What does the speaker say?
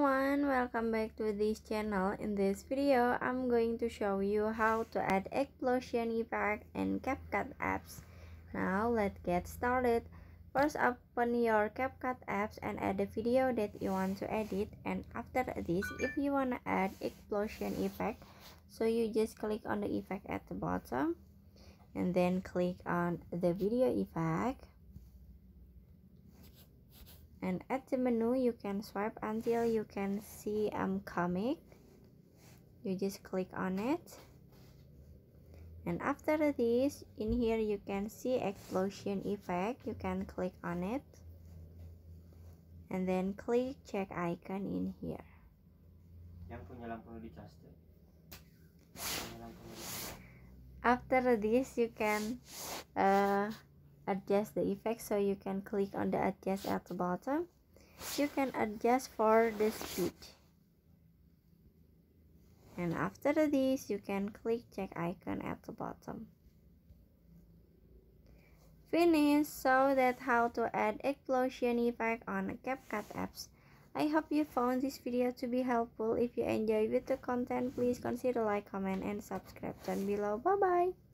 everyone, welcome back to this channel. In this video, I'm going to show you how to add explosion effect in CapCut apps. Now let's get started. First, open your CapCut apps and add the video that you want to edit. And after this, if you want to add explosion effect, so you just click on the effect at the bottom and then click on the video effect. And at the menu, you can swipe until you can see comic. You just click on it. And after this, in here you can see explosion effect. You can click on it. And then click check icon in here. After this, you can adjust the effect, so you can click on the adjust at the bottom. You can adjust for the speed, and after this you can click check icon at the bottom. Finish. So that's how to add explosion effect on CapCut apps. I hope you found this video to be helpful. If you enjoyed the content, please consider like, comment, and subscribe down below. Bye bye.